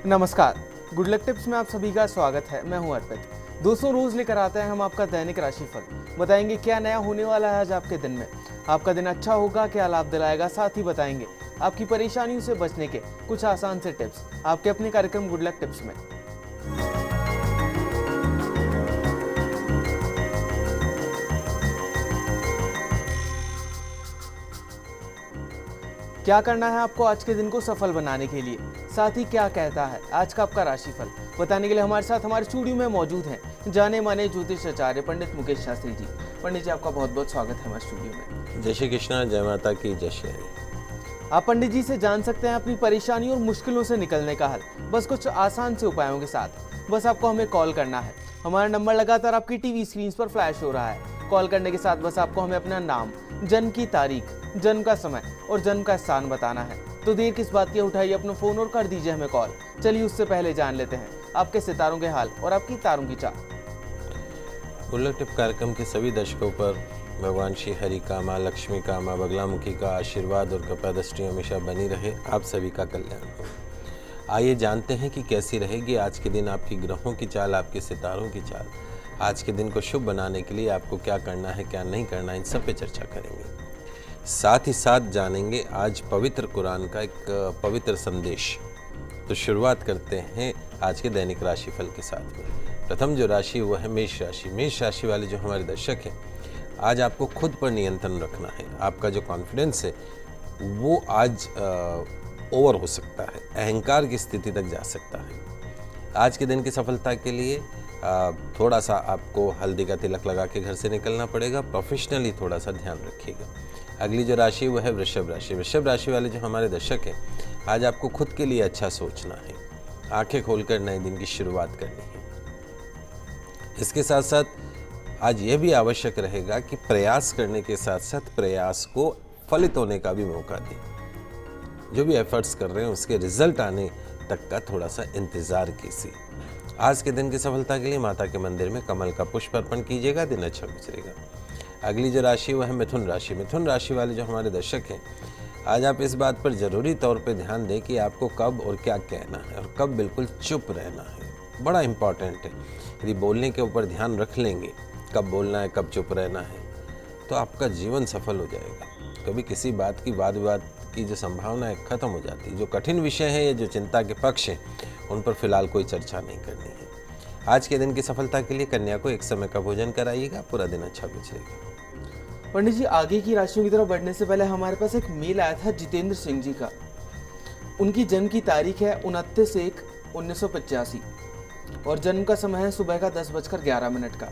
नमस्कार, good luck tips में आप सभी का स्वागत है। मैं हूं अर्पित। दोस्तों, रोज लेकर आते हैं हम आपका दैनिक राशिफल। बताएंगे क्या नया होने वाला है आज आपके दिन में। आपका दिन अच्छा होगा, क्या लाभ दिलाएगा, साथ ही बताएंगे आपकी परेशानियों से बचने के कुछ आसान से टिप्स आपके अपने कार्यक्रम गुड लक टिप्स में। क्या करना है आपको आज के दिन को सफल बनाने के लिए, साथ ही क्या कहता है आज का आपका राशिफल, बताने के लिए हमारे साथ हमारे स्टूडियो में मौजूद हैं जाने माने ज्योतिष आचार्य पंडित मुकेश शास्त्री जी। पंडित जी, आपका बहुत बहुत स्वागत है हमारे स्टूडियो में। जय श्री कृष्णा, जय माता की, जय श्री हरि। आप पंडित जी से जान सकते हैं अपनी परेशानियों और मुश्किलों से निकलने का हल, बस कुछ आसान से उपायों के साथ। बस आपको हमें कॉल करना है। हमारा नंबर लगातार आपकी टीवी स्क्रीन पर फ्लैश हो रहा है। कॉल करने के साथ बस आपको हमें अपना नाम, जन्म की तारीख, जन्म का समय और जन्म का स्थान बताना है। तो देर किस बात की, उठाइए अपना फोन और कर दीजिए हमें कॉल। चलिए उससे पहले जान लेते हैं आपके सितारों के हाल और आपकी तारों की चाल। गुड लक टिप कार्यक्रम के सभी दर्शकों पर भगवान श्री हरि का, माँ लक्ष्मी का, माँ बगलामुखी का आशीर्वाद और कृपा दृष्टि हमेशा बनी रहे। आप सभी का कल्याण हो। आइए जानते हैं कि कैसी रहेगी आज के दिन आपकी ग्रहों की चाल, आपके सितारों की चाल। आज के दिन को शुभ बनाने के लिए आपको क्या करना है, क्या नहीं करना है, इन सब पे चर्चा करेंगे। साथ ही साथ जानेंगे आज पवित्र कुरान का एक पवित्र संदेश। तो शुरुआत करते हैं आज के दैनिक राशिफल के साथ में। प्रथम जो राशि वो है मेष राशि। मेष राशि वाले जो हमारे दर्शक हैं, आज आपको खुद पर नियंत्रण रखना है। आपका जो कॉन्फिडेंस है वो आज ओवर हो सकता है, अहंकार की स्थिति तक जा सकता है। आज के दिन की सफलता के लिए थोड़ा सा आपको हल्दी का तिलक लगा के घर से निकलना पड़ेगा। प्रोफेशनली थोड़ा सा ध्यान रखिएगा। अगली जो राशि वो है वृषभ राशि। वृषभ राशि वाले जो हमारे दर्शक हैं, आज आपको खुद के लिए अच्छा सोचना है। आंखें खोलकर नए दिन की शुरुआत करनी है। इसके साथ साथ आज यह भी आवश्यक रहेगा कि प्रयास करने के साथ साथ प्रयास को फलित होने का भी मौका दें। जो भी एफर्ट्स कर रहे हैं उसके रिजल्ट आने तक का थोड़ा सा इंतजार कीजिए। आज के दिन की सफलता के लिए माता के मंदिर में कमल का पुष्प अर्पण कीजिएगा, दिन अच्छा गुजरेगा। अगली जो राशि वो है मिथुन राशि। मिथुन राशि वाले जो हमारे दर्शक हैं, आज आप इस बात पर जरूरी तौर पे ध्यान दें कि आपको कब और क्या कहना है और कब बिल्कुल चुप रहना है। बड़ा इंपॉर्टेंट है। यदि बोलने के ऊपर ध्यान रख लेंगे, कब बोलना है, कब चुप रहना है, तो आपका जीवन सफल हो जाएगा। कभी किसी बात की वाद विवाद की जो संभावना है खत्म हो जाती है। जो कठिन विषय है या जो चिंता के पक्ष हैं, उन पर फिलहाल कोई चर्चा नहीं करनी है। आज के दिन की सफलता के लिए कन्या को एक समय का भोजन कराइएगा, पूरा दिन अच्छा गुजरेगा। पंडित जी, आगे की राशियों की तरफ बढ़ने से पहले हमारे पास एक मेल आया था जितेंद्र सिंह जी का। उनकी जन्म की तारीख है 29/1/1985 और जन्म का समय है सुबह का 10:11 का।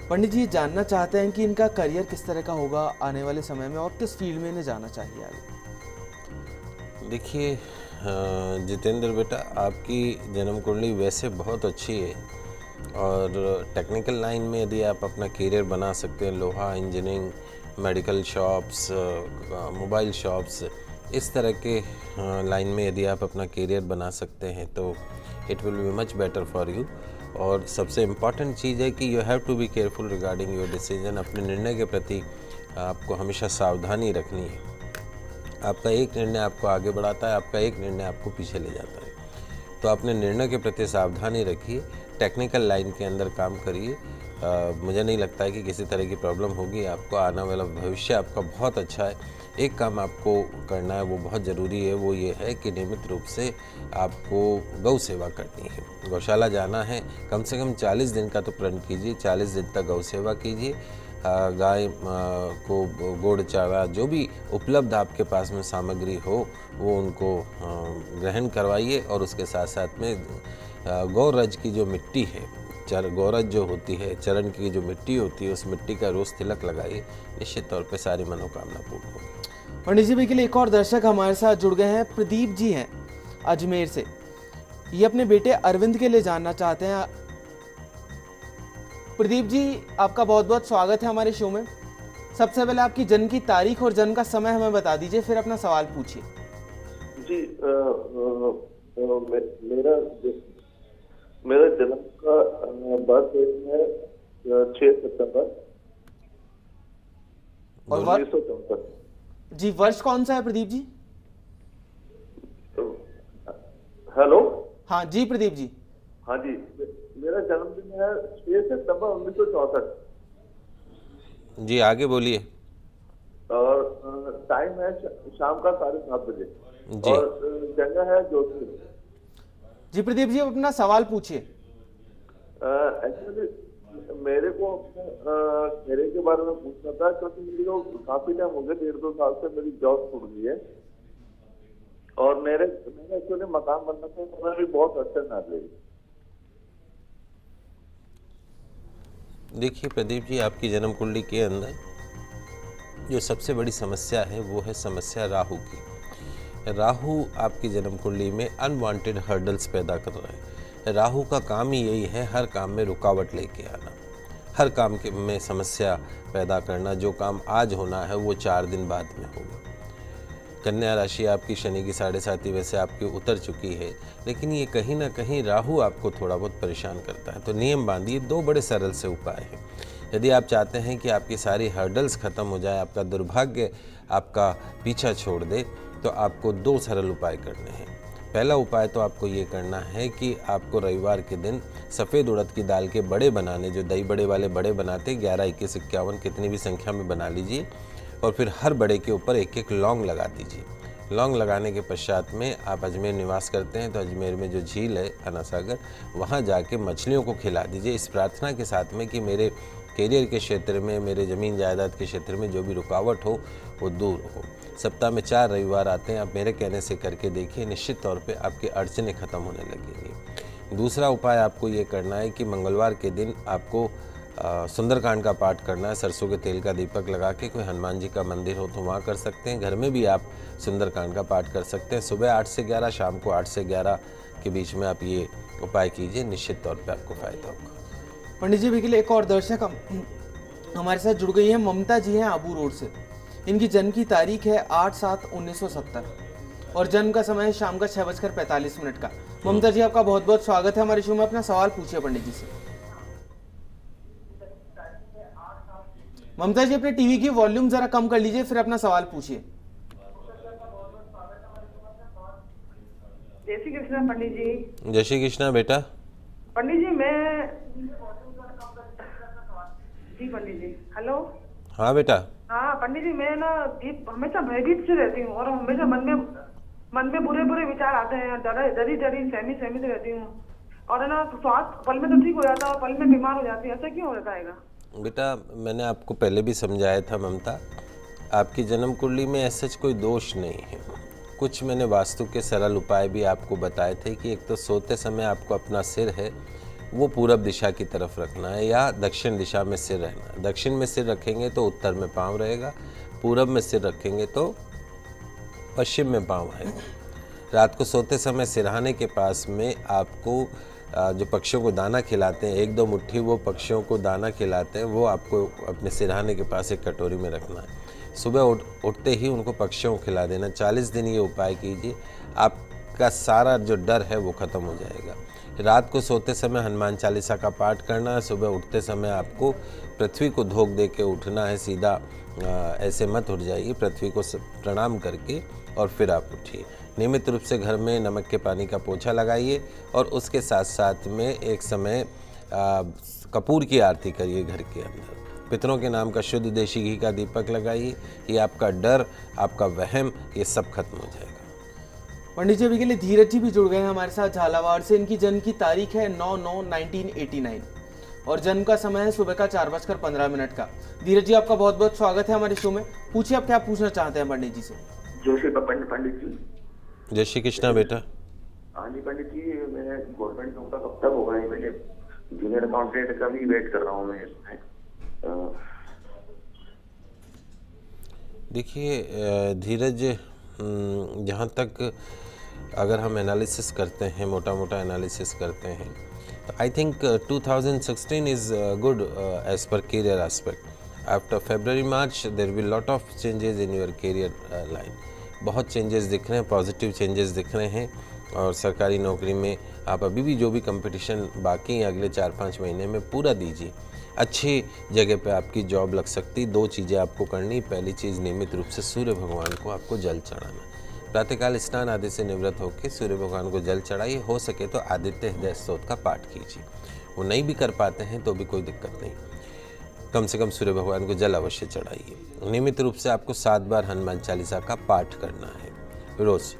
पंडित जी ये जानना चाहते हैं कि इनका करियर किस तरह का होगा आने वाले समय में और किस फील्ड में इन्हें जाना चाहिए आगे। देखिए जितेंद्र बेटा, आपकी जन्म कुंडली वैसे बहुत अच्छी है और टेक्निकल लाइन में यदि आप अपना करियर बना सकते हैं, लोहा engineering, medical shops, mobile shops, इस तरह के लाइन में यदि आप अपना करियर बना सकते हैं तो it will be much better for you. और सबसे इम्पॉर्टेंट चीज़ है कि you have to be careful regarding your decision. अपने निर्णय के प्रति आपको हमेशा सावधानी रखनी है। आपका एक निर्णय आपको आगे बढ़ाता है, आपका एक निर्णय आपको पीछे ले जाता है। तो अपने निर्णय के प्रति सावधानी रखिए। टेक्निकल लाइन के अंदर काम करिए। मुझे नहीं लगता है कि किसी तरह की प्रॉब्लम होगी आपको। आने वाला भविष्य आपका बहुत अच्छा है। एक काम आपको करना है, वो बहुत ज़रूरी है। वो ये है कि नियमित रूप से आपको गौ सेवा करनी है। गौशाला जाना है, कम से कम 40 दिन का तो प्रण कीजिए। 40 दिन तक गौ सेवा कीजिए। गाय को गुड़, चारा, जो भी उपलब्ध आपके पास में सामग्री हो वो उनको ग्रहण करवाइए। और उसके साथ साथ में गौरज की जो मिट्टी है, गौरज जो होती है, चरण की जो मिट्टी होती है, उस मिट्टी का रोज तिलक लगाइए। निश्चित तौर पे सारी मनोकामना पूर्ण होगी। पंडित जी, के लिए एक और दर्शक हमारे साथ जुड़ गए हैं। प्रदीप जी हैं अजमेर से। ये अपने बेटे अरविंद के लिए जानना चाहते हैं। प्रदीप जी, आपका बहुत बहुत स्वागत है हमारे शो में। सबसे पहले आपकी जन्म की तारीख और जन्म का समय हमें बता दीजिए, फिर अपना सवाल पूछिए। जी, मेरा जन्म का बर्थ है 6 सितंबर और 1964। जी, वर्ष कौन सा है प्रदीप जी? हेलो। हाँ जी प्रदीप जी। हाँ जी, मेरा जन्मदिन है 6 सितंबर 1964 जी आगे बोलिए। और टाइम है शाम का 7:30 बजे जी और जगह है जोधपुर। जी प्रदीप जी, आप अपना सवाल पूछिए। एक्चुअली मेरे को अपने खेरे के बारे में पूछना था, क्योंकि मेरी को काफी टाइम हो गया, 1.5-2 साल से मेरी जॉब छूट गई है और मेरे एक्चुअली मकान बनना था, मैं भी बहुत अड़चन आ रही। देखिए प्रदीप जी, आपकी जन्म कुंडली के अंदर जो सबसे बड़ी समस्या है वो है समस्या राहु की। राहु आपकी जन्म कुंडली में अनवांटेड हर्डल्स पैदा कर रहा है। राहु का काम ही यही है, हर काम में रुकावट लेके आना, हर काम के में समस्या पैदा करना। जो काम आज होना है वो 4 दिन बाद में होगा। कन्या राशि आपकी शनि की 7.5 वैसे आपकी उतर चुकी है, लेकिन ये कहीं ना कहीं राहु आपको थोड़ा बहुत परेशान करता है। तो नियम बांधिए, 2 बड़े सरल से उपाय हैं। यदि आप चाहते हैं कि आपकी सारी हर्डल्स ख़त्म हो जाए, आपका दुर्भाग्य आपका पीछा छोड़ दे, तो आपको 2 सरल उपाय करने हैं। पहला उपाय तो आपको ये करना है कि आपको रविवार के दिन सफ़ेद उड़द की दाल के बड़े बनाने, जो दही बड़े वाले बड़े बनाते, 11, 21, 51 कितनी भी संख्या में बना लीजिए और फिर हर बड़े के ऊपर 1-1 लौंग लगा दीजिए। लौंग लगाने के पश्चात में आप अजमेर निवास करते हैं तो अजमेर में जो झील है अना सागर, वहाँ जाके मछलियों को खिला दीजिए, इस प्रार्थना के साथ में कि मेरे करियर के क्षेत्र में, मेरे ज़मीन जायदाद के क्षेत्र में जो भी रुकावट हो वो दूर हो। सप्ताह में 4 रविवार आते हैं, आप मेरे कहने से करके देखिए, निश्चित तौर पे आपकी अड़चनें ख़त्म होने लगेंगी। दूसरा उपाय आपको ये करना है कि मंगलवार के दिन आपको सुंदरकांड का पाठ करना है। सरसों के तेल का दीपक लगा के, कोई हनुमान जी का मंदिर हो तो वहाँ कर सकते हैं, घर में भी आप सुंदरकांड का पाठ कर सकते हैं। सुबह 8 से 11, शाम को 8 से 11 के बीच में आप ये उपाय कीजिए, निश्चित तौर पे आपको फ़ायदा होगा। पंडित जी, बिल्कुल एक और दर्शक हमारे साथ जुड़ गई है, ममता जी हैं आबू रोड से। इनकी जन्म की तारीख है 8/7/1970 और जन्म का समय है शाम का 6:45 का। ममता जी, आपका बहुत बहुत स्वागत है हमारे शो में। अपना सवाल पूछिए पंडित जी से। ममता जी, अपने टीवी की वॉल्यूम जरा कम कर लीजिए, फिर अपना सवाल पूछिए। जय श्री कृष्णा पंडित जी। जय श्री कृष्णा बेटा। पंडित जी पंडित जी हेलो। हाँ बेटा। हाँ पंडित जी, मैं ना हमेशा भयभीत से रहती हूँ और हमेशा मन में बुरे बुरे विचार आते हैं, डरी सहमी से रहती हूँ और है ना स्वास्थ्य पल में तो ठीक हो जाता है और पल में बीमार हो जाती है। ऐसा क्यों हो जाता है? बेटा मैंने आपको पहले भी समझाया था ममता, आपकी जन्म कुंडली में ऐसा कोई दोष नहीं है। कुछ मैंने वास्तु के सरल उपाय भी आपको बताए थे कि एक तो सोते समय आपको अपना सिर है वो पूरब दिशा की तरफ रखना है या दक्षिण दिशा में सिर रहना है। दक्षिण में सिर रखेंगे तो उत्तर में पाँव रहेगा, पूरब में सिर रखेंगे तो पश्चिम में पाँव आएगा। रात को सोते समय सिरहाने के पास में आपको जो पक्षियों को दाना खिलाते हैं, 1-2 मुट्ठी वो पक्षियों को दाना खिलाते हैं, वो आपको अपने सिरहाने के पास एक कटोरी में रखना है। सुबह उठते ही उनको पक्षियों को खिला देना। 40 दिन ये उपाय कीजिए, आपका सारा जो डर है वो ख़त्म हो जाएगा। रात को सोते समय हनुमान चालीसा का पाठ करना है। सुबह उठते समय आपको पृथ्वी को धोख दे के उठना है, सीधा ऐसे मत उठ जाइए, पृथ्वी को प्रणाम करके और फिर आप उठिए। नियमित रूप से घर में नमक के पानी का पोछा लगाइए और उसके साथ साथ में एक समय कपूर की आरती करिए घर के अंदर। पितरों के नाम का शुद्ध देशी घी का दीपक लगाइए। ये आपका डर, आपका वहम, ये सब खत्म हो जाएगा। पंडित जी, अभी के लिए धीरज जी भी जुड़ गए हैं हमारे साथ झालावाड़ से। इनकी जन्म की तारीख है 9/9/1989 और जन्म का समय है सुबह का 4:15 का। धीरज जी, आपका बहुत बहुत स्वागत है हमारे शो में। पूछिए आप क्या पूछना चाहते हैं पंडित जी से। जोशी पंडित जी। जय श्री कृष्णा बेटा। हाँ जी पंडित जी, मैं गवर्नमेंट जॉब का कब तक होगा? मैंने जूनियर अकाउंटेंट का भी वेट कर रहा हूँ मैं। देखिए धीरज, जहाँ तक अगर हम एनालिसिस करते हैं, मोटा मोटा एनालिसिस करते हैं, तो I think 2016 is good as per career aspect. After February March there will lot of changes in your career line. बहुत चेंजेस दिख रहे हैं, पॉजिटिव चेंजेस दिख रहे हैं और सरकारी नौकरी में आप अभी भी जो भी कंपटीशन बाकी है अगले 4-5 महीने में पूरा दीजिए। अच्छी जगह पे आपकी जॉब लग सकती। 2 चीज़ें आपको करनी। पहली चीज़, नियमित रूप से सूर्य भगवान को आपको जल चढ़ाना। प्रातःकाल स्नान आदि से निवृत्त होकर सूर्य भगवान को जल चढ़ाइए, हो सके तो आदित्य हृदय स्तोत्र का पाठ कीजिए। वो नहीं भी कर पाते हैं तो भी कोई दिक्कत नहीं, कम से कम सूर्य भगवान को जल अवश्य चढ़ाइए। नियमित रूप से आपको 7 बार हनुमान चालीसा का पाठ करना है रोज।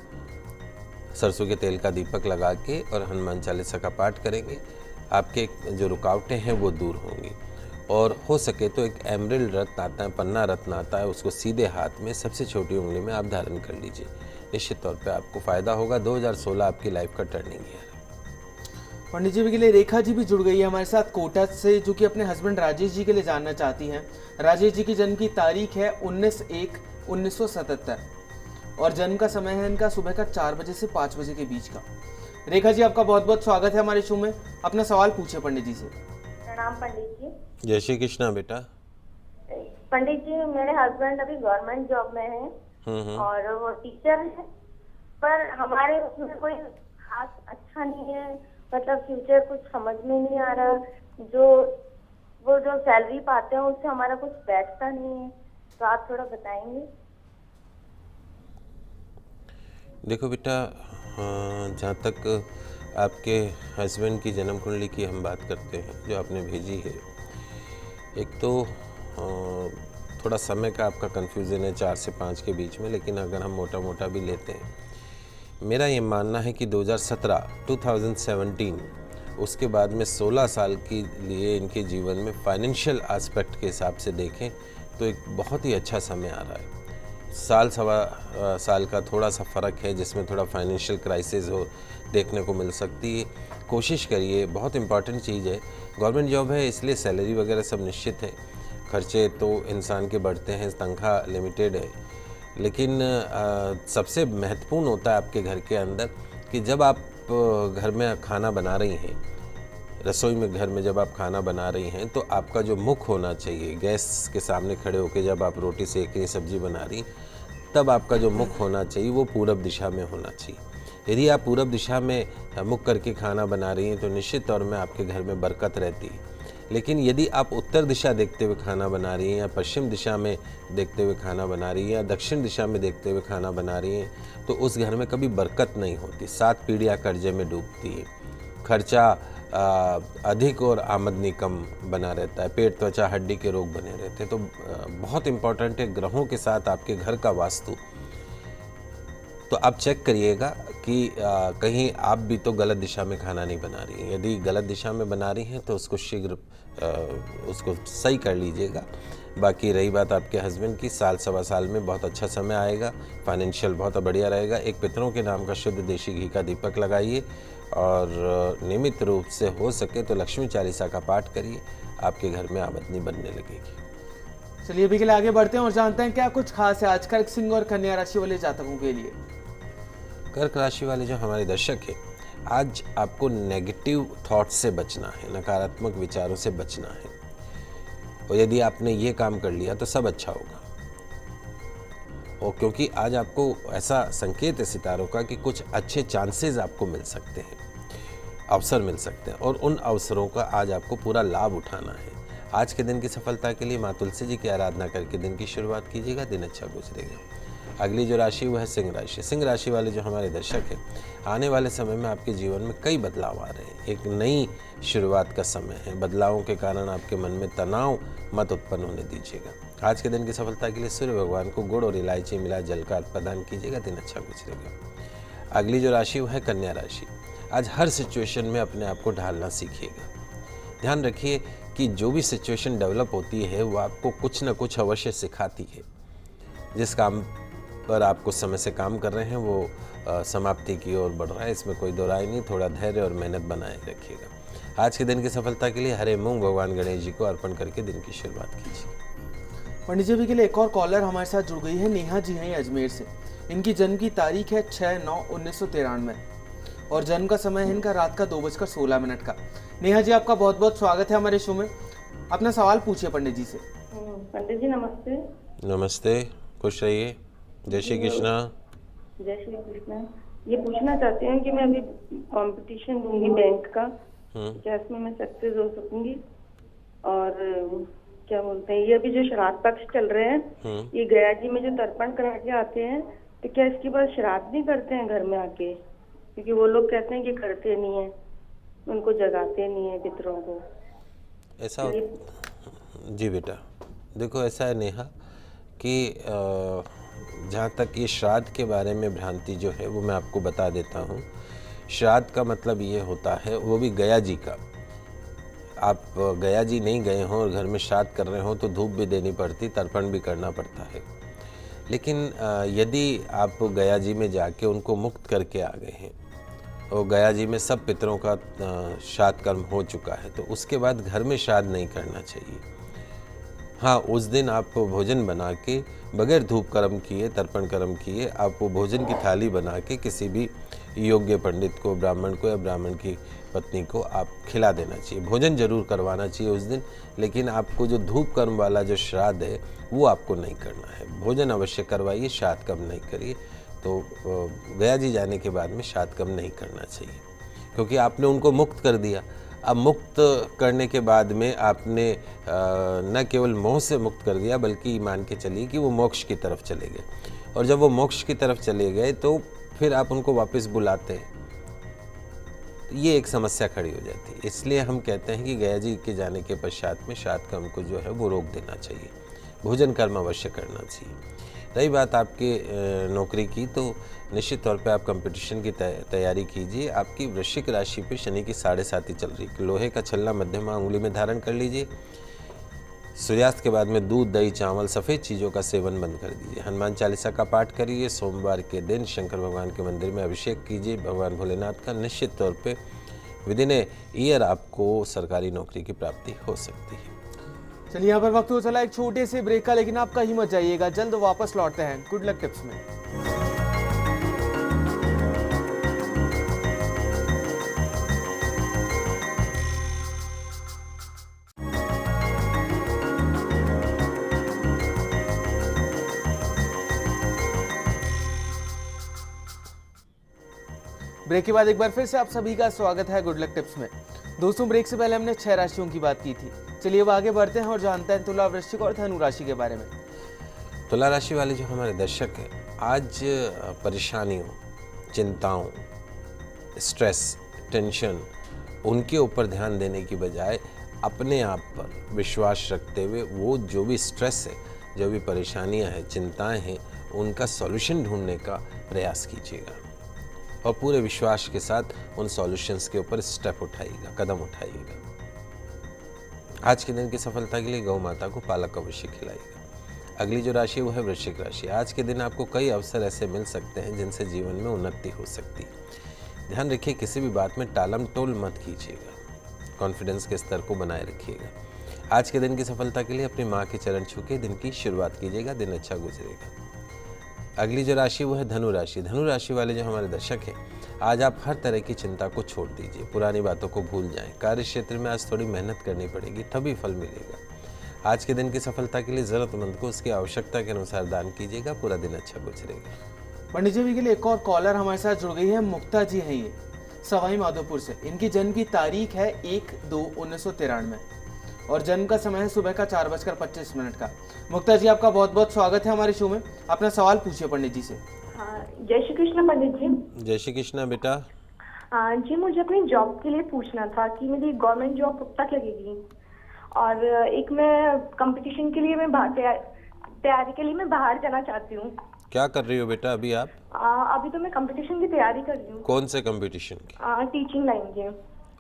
सरसों के तेल का दीपक लगा के और हनुमान चालीसा का पाठ करेंगे, आपके जो रुकावटें हैं वो दूर होंगी। और हो सके तो एक एमरिल्ड रत्न आता है, पन्ना रत्न आता है, उसको सीधे हाथ में सबसे छोटी उंगली में आप धारण कर लीजिए। निश्चित तौर पे आपको फ़ायदा होगा। 2016 आपकी लाइफ का टर्निंग ईयर है। पंडित जी के लिए रेखा जी भी जुड़ गई है हमारे साथ कोटा से, जो कि अपने हस्बैंड राजेश जी के लिए जानना चाहती हैं। राजेश जी की जन्म की तारीख है 19/1/1977 और जन्म का समय है इनका सुबह का 4 बजे से 5 बजे के बीच का। रेखा जी, आपका बहुत बहुत स्वागत है हमारे शो में। अपना सवाल पूछे पंडित जी से। प्रणाम पंडित जी। जय श्री कृष्णा बेटा। पंडित जी, मेरे हस्बैंड अभी गवर्नमेंट जॉब में हैं और वो टीचर है, पर हमारे उसमें कोई खास अच्छा नहीं है, मतलब फ्यूचर कुछ समझ में नहीं आ रहा। वो जो सैलरी पाते हैं उससे हमारा कुछ बैठता नहीं है, तो आप थोड़ा बताएंगे। देखो बेटा, जहाँ तक आपके हस्बैंड की जन्म कुंडली की हम बात करते हैं जो आपने भेजी है, एक तो थोड़ा समय का आपका कन्फ्यूज़न है 4 से 5 के बीच में, लेकिन अगर हम मोटा मोटा भी लेते हैं, मेरा ये मानना है कि 2017 उसके बाद में 16 साल के लिए इनके जीवन में फाइनेंशियल एस्पेक्ट के हिसाब से देखें तो एक बहुत ही अच्छा समय आ रहा है। साल सवा साल का थोड़ा सा फ़र्क है जिसमें थोड़ा फाइनेंशियल क्राइसिस हो देखने को मिल सकती है। कोशिश करिए, बहुत इंपॉर्टेंट चीज़ है। गवर्नमेंट जॉब है इसलिए सैलरी वगैरह सब निश्चित है, खर्चे तो इंसान के बढ़ते हैं, तनख्वाह लिमिटेड है, लेकिन सबसे महत्वपूर्ण होता है आपके घर के अंदर कि जब आप घर में खाना बना रही हैं, रसोई में घर में जब आप खाना बना रही हैं, तो आपका जो मुख होना चाहिए, गैस के सामने खड़े होकर जब आप रोटी सेक रही, सब्जी बना रही, तब आपका जो मुख होना चाहिए वो पूरब दिशा में होना चाहिए। यदि आप पूरब दिशा में मुख करके खाना बना रही हैं तो निश्चित तौर में आपके घर में बरकत रहती है। लेकिन यदि आप उत्तर दिशा देखते हुए खाना बना रही हैं या पश्चिम दिशा में देखते हुए खाना बना रही हैं या दक्षिण दिशा में देखते हुए खाना बना रही हैं, तो उस घर में कभी बरकत नहीं होती। 7 पीढ़ियाँ कर्जे में डूबती है, खर्चा अधिक और आमदनी कम बना रहता है, पेट त्वचा हड्डी के रोग बने रहते हैं। तो बहुत इम्पॉर्टेंट है ग्रहों के साथ आपके घर का वास्तु। तो आप चेक करिएगा कि कहीं आप भी तो गलत दिशा में खाना नहीं बना रही हैं। यदि गलत दिशा में बना रही हैं तो उसको शीघ्र उसको सही कर लीजिएगा। बाकी रही बात आपके हस्बैंड की, साल सवा साल में बहुत अच्छा समय आएगा, फाइनेंशियल बहुत बढ़िया रहेगा। एक पितरों के नाम का शुद्ध देशी घी का दीपक लगाइए और नियमित रूप से हो सके तो लक्ष्मी चालीसा का पाठ करिए, आपके घर में आमदनी बनने लगेगी। चलिए अभी के लिए आगे बढ़ते हैं और जानते हैं क्या कुछ खास है आज कर्क सिंह और कन्या राशि वाले जातकों के लिए। कर्क राशि वाले जो हमारे दर्शक हैं, आज आपको नेगेटिव थॉट्स से बचना है, नकारात्मक विचारों से बचना है, और यदि आपने ये काम कर लिया तो सब अच्छा होगा। और क्योंकि आज आपको ऐसा संकेत है सितारों का कि कुछ अच्छे चांसेस आपको मिल सकते हैं, अवसर मिल सकते हैं, और उन अवसरों का आज आपको पूरा लाभ उठाना है। आज के दिन की सफलता के लिए माँ तुलसी जी की आराधना करके दिन की शुरुआत कीजिएगा, दिन अच्छा गुजरेगा। अगली जो राशि वो है सिंह राशि। सिंह राशि वाले जो हमारे दर्शक हैं, आने वाले समय में आपके जीवन में कई बदलाव आ रहे हैं। एक नई शुरुआत का समय है। बदलावों के कारण आपके मन में तनाव मत उत्पन्न होने दीजिएगा। आज के दिन की सफलता के लिए सूर्य भगवान को गुड़ और इलायची मिला जल का प्रदान कीजिएगा, दिन अच्छा गुजरेगा। अगली जो राशि वो है कन्या राशि। आज हर सिचुएशन में अपने आप को ढालना सीखिएगा। ध्यान रखिए कि जो भी सिचुएशन डेवलप होती है वो आपको कुछ न कुछ अवश्य सिखाती है। जिस काम पर आप कुछ समय से काम कर रहे हैं वो समाप्ति की ओर बढ़ रहा है, इसमें कोई दो राय नहीं। थोड़ा धैर्य और मेहनत बनाए रखिएगा। आज के दिन की सफलता के लिए हरे मूंग भगवान गणेश जी को अर्पण करके दिन की शुरुआत कीजिए। पंडित जी के लिए एक और कॉलर हमारे साथ जुड़ गई है। नेहा जी हैं अजमेर से। इनकी जन्म की तारीख है 6/9/1993 और जन्म का समय है इनका रात का 2:16 का। नेहा जी, आपका बहुत बहुत स्वागत है हमारे शो में। अपना सवाल पूछिए पंडित जी से। पंडित जी नमस्ते। नमस्ते, खुश रहिए। जय श्री कृष्णा। जय श्री कृष्णा। ये पूछना चाहते हैं कि मैं अभी कंपटीशन दूंगी बैंक का, क्या इसमें मैं सक्सेस हो सकूंगी? और क्या बोलते हैं, ये अभी जो श्राद्ध पक्ष चल रहे हैं, ये गया जी में जो तर्पण करा के आते हैं तो क्या इसके बाद श्राद्ध भी करते हैं घर में आके? क्योंकि वो लोग कहते हैं कि करते नहीं है, उनको जगाते नहीं है पितरों को। ऐसा जी बेटा, देखो ऐसा है नेहा कि जहाँ तक ये श्राद्ध के बारे में भ्रांति जो है वो मैं आपको बता देता हूँ। श्राद्ध का मतलब ये होता है, वो भी गया जी का। आप गया जी नहीं गए हों और घर में श्राद्ध कर रहे हों तो धूप भी देनी पड़ती, तर्पण भी करना पड़ता है। लेकिन यदि आप गया जी में जाके उनको मुक्त करके आ गए हैं और गया जी में सब पितरों का श्राद्ध कर्म हो चुका है, तो उसके बाद घर में श्राद्ध नहीं करना चाहिए। हाँ, उस दिन आप भोजन बना के बगैर धूप कर्म किए, तर्पण कर्म किए, आप वो भोजन की थाली बना के किसी भी योग्य पंडित को, ब्राह्मण को या ब्राह्मण की पत्नी को आप खिला देना चाहिए। भोजन जरूर करवाना चाहिए उस दिन, लेकिन आपको जो धूप कर्म वाला जो श्राद्ध है वो आपको नहीं करना है। भोजन अवश्य करवाइए, श्राद्ध कर्म नहीं करिए। तो गया जी जाने के बाद में श्राद्ध कर्म नहीं करना चाहिए, क्योंकि आपने उनको मुक्त कर दिया। अब मुक्त करने के बाद में आपने न केवल मोह से मुक्त कर दिया, बल्कि मान के चलिए कि वो मोक्ष की तरफ चले गए। और जब वो मोक्ष की तरफ चले गए तो फिर आप उनको वापस बुलाते हैं, तो ये एक समस्या खड़ी हो जाती है। इसलिए हम कहते हैं कि गया जी के जाने के पश्चात में श्राद्ध कर्म को जो है वो रोक देना चाहिए, भोजन कर्म अवश्य करना चाहिए। रही बात आपके नौकरी की, तो निश्चित तौर पे आप कंपटीशन की तैयारी कीजिए। आपकी वृश्चिक राशि पे शनि की 7.5 चल रही है। लोहे का छल्ला मध्यमा अंगुली में धारण कर लीजिए। सूर्यास्त के बाद में दूध, दही, चावल, सफ़ेद चीज़ों का सेवन बंद कर दीजिए। हनुमान चालीसा का पाठ करिए। सोमवार के दिन शंकर भगवान के मंदिर में अभिषेक कीजिए भगवान भोलेनाथ का। निश्चित तौर पे विदिन ए ईयर आपको सरकारी नौकरी की प्राप्ति हो सकती है। चलिए, यहाँ पर वक्त हो चला एक छोटे से ब्रेक का, लेकिन आप कहीं मत जाइएगा, जल्द वापस लौटते हैं गुड लक टिप्स में। ब्रेक के बाद एक बार फिर से आप सभी का स्वागत है गुड लक टिप्स में। दोस्तों, ब्रेक से पहले हमने 6 राशियों की बात की थी। चलिए अब आगे बढ़ते हैं और जानते हैं तुला, वृश्चिक और धनु राशि के बारे में। तुला राशि वाले जो हमारे दर्शक हैं, आज परेशानियों, चिंताओं, स्ट्रेस, टेंशन, उनके ऊपर ध्यान देने की बजाय अपने आप पर विश्वास रखते हुए वो जो भी स्ट्रेस है, जो भी परेशानियां हैं, चिंताएं हैं, उनका सॉल्यूशन ढूंढने का प्रयास कीजिएगा और पूरे विश्वास के साथ उन सॉल्यूशंस के ऊपर स्टेप उठाइएगा, कदम उठाइएगा। आज के दिन की सफलता के लिए गौ माता को पालक अवश्य खिलाइएगा। अगली जो राशि है वो है वृश्चिक राशि। आज के दिन आपको कई अवसर ऐसे मिल सकते हैं जिनसे जीवन में उन्नति हो सकती है। ध्यान रखिए, किसी भी बात में टालम टोल मत कीजिएगा, कॉन्फिडेंस के स्तर को बनाए रखिएगा। आज के दिन की सफलता के लिए अपनी माँ के चरण छू के दिन की शुरुआत कीजिएगा, दिन अच्छा गुजरेगा। अगली जो राशि वो है धनु राशि। धनु राशि वाले जो हमारे दर्शक हैं, आज आप हर तरह की चिंता को छोड़ दीजिए, पुरानी बातों को भूल जाएं। कार्य क्षेत्र में आज थोड़ी मेहनत करनी पड़ेगी, तभी फल मिलेगा। आज के दिन की सफलता के लिए ज़रूरतमंद को उसकी आवश्यकता के अनुसार दान कीजिएगा, पूरा दिन अच्छा गुजरेगा। पंडित जी के लिए एक और कॉलर हमारे साथ जुड़ गई है। मुक्ता जी हैं ये सवाई माधोपुर से। इनकी जन्म की तारीख है 1/2/1993 और जन्म का समय है सुबह का 4:25 का। मुक्ता जी, आपका बहुत बहुत स्वागत है हमारे शो में। अपना सवाल पूछिए पंडित जी से। जय श्री कृष्ण पंडित जी। जय श्री कृष्ण बेटा। जी, मुझे अपनी जॉब के लिए पूछना था कि मेरी गवर्नमेंट जॉब कब तक लगेगी, और एक मैं कंपटीशन के लिए मैं तैयारी के लिए मैं बाहर जाना चाहती हूँ। क्या कर रही हो बेटा अभी आप? अभी तो मैं कंपटीशन की तैयारी कर रही हूँ। कौन से कंपटीशन की? टीचिंग लाइन के।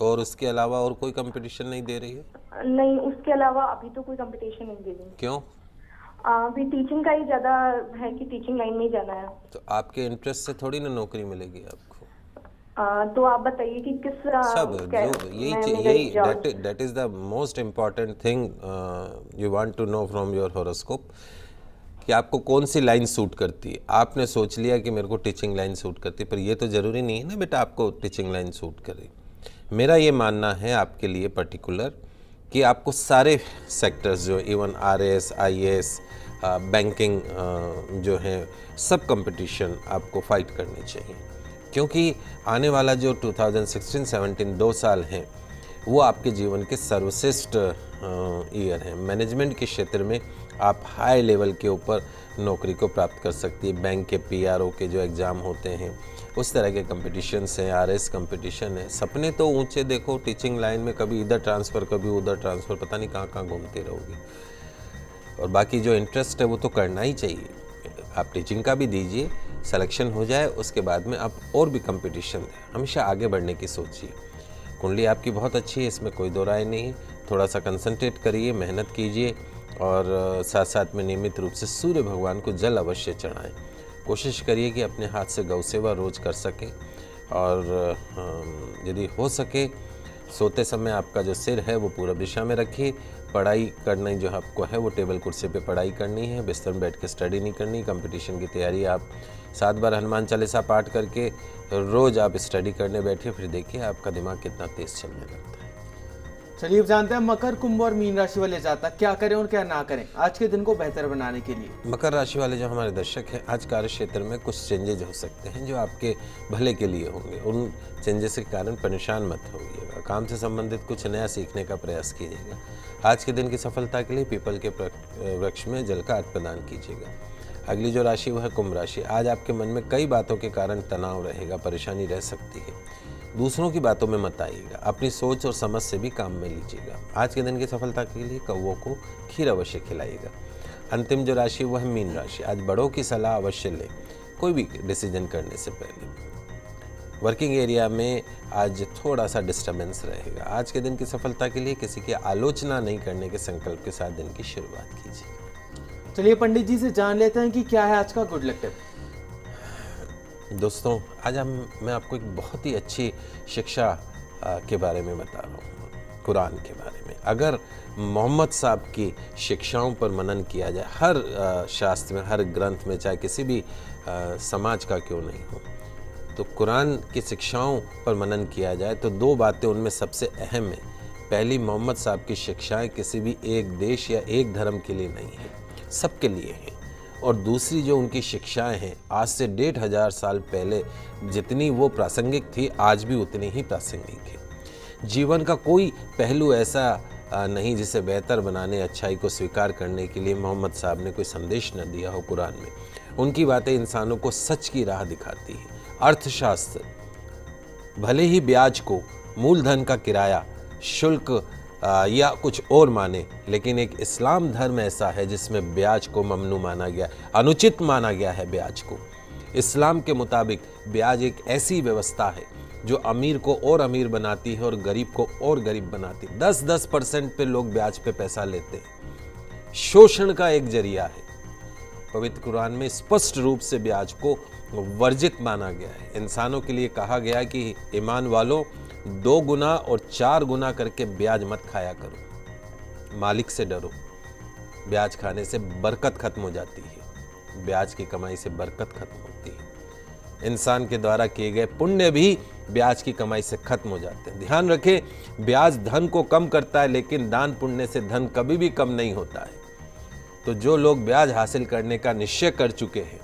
और उसके अलावा और कोई कंपटीशन नहीं दे रही है? नहीं, उसके अलावा अभी तो कोई कंपटीशन नहीं दे रही। क्यों? अभी टीचिंग का ही ज्यादा है कि टीचिंग लाइन में ही जाना है। तो आपके इंटरेस्ट से थोड़ी ना नौकरी मिलेगी आपको। तो आप बताइए कि किस सब जो यही that is the most important thing you want to know from your horoscope, कि आपको कौन सी लाइन सूट करती है। आपने सोच लिया कि मेरे को टीचिंग लाइन सूट करती है, पर ये तो ज़रूरी नहीं है ना बेटा आपको टीचिंग लाइन सूट करे। मेरा ये मानना है आपके लिए पर्टिकुलर कि आपको सारे सेक्टर्स जो इवन RAS, IAS, बैंकिंग जो है, सब कंपटीशन आपको फाइट करनी चाहिए, क्योंकि आने वाला जो 2016-17 2 साल हैं वो आपके जीवन के सर्वश्रेष्ठ ईयर हैं। मैनेजमेंट के क्षेत्र में आप हाई लेवल के ऊपर नौकरी को प्राप्त कर सकती है। बैंक के PRO के जो एग्ज़ाम होते हैं, उस तरह के कंपटीशंस हैं, RS कंपटीशन है। सपने तो ऊंचे देखो, टीचिंग लाइन में कभी इधर ट्रांसफ़र कभी उधर ट्रांसफ़र, पता नहीं कहाँ कहाँ घूमते रहोगे। और बाकी जो इंटरेस्ट है वो तो करना ही चाहिए। आप टीचिंग का भी दीजिए, सिलेक्शन हो जाए, उसके बाद में आप और भी कंपटीशन दें। हमेशा आगे बढ़ने की सोचिए। कुंडली आपकी बहुत अच्छी है, इसमें कोई दो राय नहीं है। थोड़ा सा कंसंट्रेट करिए, मेहनत कीजिए और साथ साथ में नियमित रूप से सूर्य भगवान को जल अवश्य चढ़ाएं। कोशिश करिए कि अपने हाथ से गौ सेवा रोज़ कर सकें और यदि हो सके सोते समय आपका जो सिर है वो पूरब दिशा में रखिए। पढ़ाई करनी जो आपको है वो टेबल कुर्सी पे पढ़ाई करनी है, बिस्तर में बैठ के स्टडी नहीं करनी। कंपटीशन की तैयारी आप 7 बार हनुमान चालीसा पाठ करके रोज़ आप स्टडी करने बैठिए, फिर देखिए आपका दिमाग कितना तेज़ चलने लगता है। चलिए अब जानते हैं मकर, कुंभ और मीन राशि वाले जातक क्या करें और क्या ना करें आज के दिन को बेहतर बनाने के लिए। मकर राशि वाले जो हमारे दर्शक हैं, आज कार्य क्षेत्र में कुछ चेंजेज हो सकते हैं जो आपके भले के लिए होंगे। उन चेंजेस के कारण परेशान मत होइएगा। काम से संबंधित कुछ नया सीखने का प्रयास कीजिएगा। आज के दिन की सफलता के लिए पीपल के वृक्ष में जल का अर्घ्य प्रदान कीजिएगा। अगली जो राशि वो है कुंभ राशि। आज आपके मन में कई बातों के कारण तनाव रहेगा, परेशानी रह सकती है। दूसरों की बातों में मत आइएगा, अपनी सोच और समझ से भी काम में लीजिएगा। आज के दिन की सफलता के लिए कौवों को खीर अवश्य खिलाइएगा। अंतिम जो राशि वो है मीन राशि। आज बड़ों की सलाह अवश्य लें, कोई भी डिसीजन करने से पहले। वर्किंग एरिया में आज थोड़ा सा डिस्टर्बेंस रहेगा। आज के दिन की सफलता के लिए किसी की आलोचना नहीं करने के संकल्प के साथ दिन की शुरुआत कीजिए। चलिए पंडित जी से जान लेते हैं कि क्या है आज का गुड लक टिप। दोस्तों, आज मैं आपको एक बहुत ही अच्छी शिक्षा के बारे में बता रहा हूँ, कुरान के बारे में। अगर मोहम्मद साहब की शिक्षाओं पर मनन किया जाए, हर शास्त्र में, हर ग्रंथ में, चाहे किसी भी समाज का क्यों नहीं हो, तो कुरान की शिक्षाओं पर मनन किया जाए तो 2 बातें उनमें सबसे अहम है। पहली, मोहम्मद साहब की शिक्षाएं किसी भी एक देश या एक धर्म के लिए नहीं है, सबके लिए हैं। और दूसरी जो उनकी शिक्षाएं हैं, आज से 1500 साल पहले जितनी वो प्रासंगिक थी, आज भी उतनी ही प्रासंगिक है। जीवन का कोई पहलू ऐसा नहीं जिसे बेहतर बनाने, अच्छाई को स्वीकार करने के लिए मोहम्मद साहब ने कोई संदेश न दिया हो कुरान में। उनकी बातें इंसानों को सच की राह दिखाती है। अर्थशास्त्र भले ही ब्याज को मूलधन का किराया, शुल्क या कुछ और माने, लेकिन एक इस्लाम धर्म ऐसा है जिसमें ब्याज को ममनू माना गया, अनुचित माना गया है ब्याज को। इस्लाम के मुताबिक ब्याज एक ऐसी व्यवस्था है जो अमीर को और अमीर बनाती है और गरीब को और गरीब बनाती है। 10% पे लोग ब्याज पे पैसा लेते हैं, शोषण का एक जरिया है। पवित्र कुरान में स्पष्ट रूप से ब्याज को वर्जित माना गया है। इंसानों के लिए कहा गया कि ईमान वालों, 2 गुना और 4 गुना करके ब्याज मत खाया करो, मालिक से डरो। ब्याज खाने से बरकत खत्म हो जाती है, ब्याज की कमाई से बरकत खत्म होती है। इंसान के द्वारा किए गए पुण्य भी ब्याज की कमाई से खत्म हो जाते हैं। ध्यान रखें, ब्याज धन को कम करता है, लेकिन दान पुण्य से धन कभी भी कम नहीं होता है। तो जो लोग ब्याज हासिल करने का निश्चय कर चुके हैं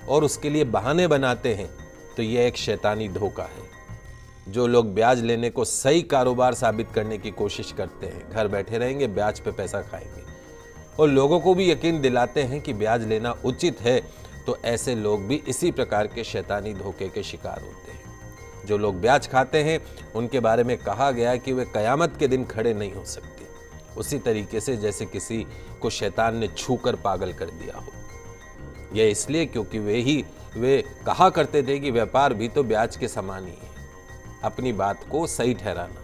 और उसके लिए बहाने बनाते हैं, तो यह एक शैतानी धोखा है। जो लोग ब्याज लेने को सही कारोबार साबित करने की कोशिश करते हैं, घर बैठे रहेंगे, ब्याज पे पैसा खाएंगे और लोगों को भी यकीन दिलाते हैं कि ब्याज लेना उचित है, तो ऐसे लोग भी इसी प्रकार के शैतानी धोखे के शिकार होते हैं। जो लोग ब्याज खाते हैं उनके बारे में कहा गया कि वे कयामत के दिन खड़े नहीं हो सकते, उसी तरीके से जैसे किसी को शैतान ने छूकर पागल कर दिया हो। यह इसलिए क्योंकि वे कहा करते थे कि व्यापार भी तो ब्याज के समान ही है। अपनी बात को सही ठहराना।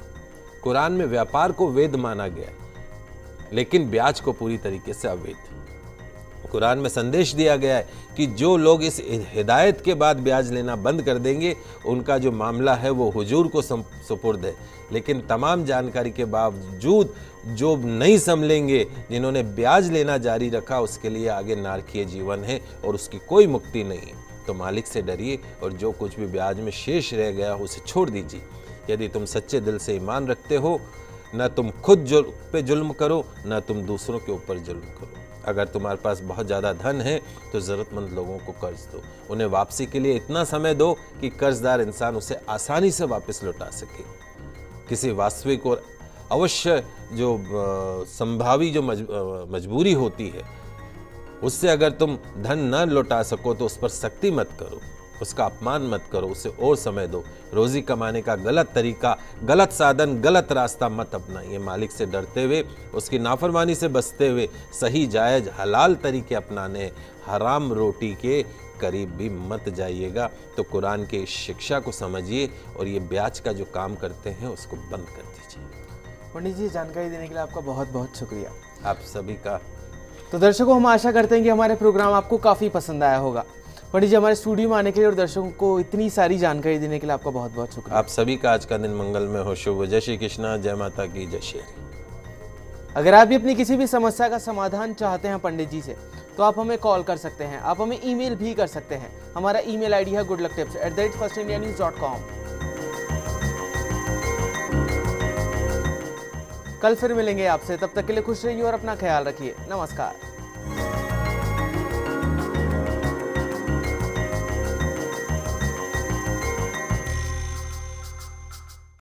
कुरान में व्यापार को वेद माना गया है, लेकिन ब्याज को पूरी तरीके से अवैध। कुरान में संदेश दिया गया है कि जो लोग इस हिदायत के बाद ब्याज लेना बंद कर देंगे, उनका जो मामला है वो हुजूर को सुपुर्द है। लेकिन तमाम जानकारी के बावजूद जो नहीं संभलेंगे, जिन्होंने ब्याज लेना जारी रखा, उसके लिए आगे नारकीय जीवन है और उसकी कोई मुक्ति नहीं है। तो मालिक से डरिए और जो कुछ भी ब्याज में शेष रह गया उसे छोड़ दीजिए। यदि तुम सच्चे दिल से ईमान रखते हो, न तुम खुद पे जुल्म करो, न तुम दूसरों के ऊपर जुल्म करो। अगर तुम्हारे पास बहुत ज़्यादा धन है तो ज़रूरतमंद लोगों को कर्ज दो, उन्हें वापसी के लिए इतना समय दो कि कर्जदार इंसान उसे आसानी से वापस लौटा सके। किसी वास्तविक और अवश्य जो संभावी जो मजबूरी होती है, उससे अगर तुम धन न लौटा सको तो उस पर सख्ती मत करो, उसका अपमान मत करो, उसे और समय दो। रोजी कमाने का गलत तरीका, गलत साधन, गलत रास्ता मत अपनाइए। मालिक से डरते हुए, उसकी नाफरमानी से बचते हुए सही जायज हलाल तरीके अपनाने, हराम रोटी के करीब भी मत जाइएगा। तो कुरान के इस शिक्षा को समझिए और ये ब्याज का जो काम करते हैं उसको बंद कर दीजिए। पंडित जी, जानकारी देने के लिए आपका बहुत बहुत शुक्रिया। आप सभी का। तो दर्शकों, हम आशा करते हैं कि हमारे प्रोग्राम आपको काफ़ी पसंद आया होगा। पंडित जी, हमारे स्टूडियो में आने के लिए और दर्शकों को इतनी सारी जानकारी देने के लिए आपका बहुत बहुत शुक्रिया। आप सभी का आज का दिन मंगल में हो। शुभ। जय श्री कृष्णा, जय माता की, जय श्री हरि। अगर आप भी अपनी किसी भी समस्या का समाधान चाहते हैं पंडित जी से, तो आप हमें कॉल कर सकते हैं, आप हमें ईमेल भी कर सकते हैं। हमारा ईमेल आईडी है goodlucktips@firstindianews.com। कल फिर मिलेंगे आपसे, तब तक के लिए खुश रहिए और अपना ख्याल रखिए। नमस्कार।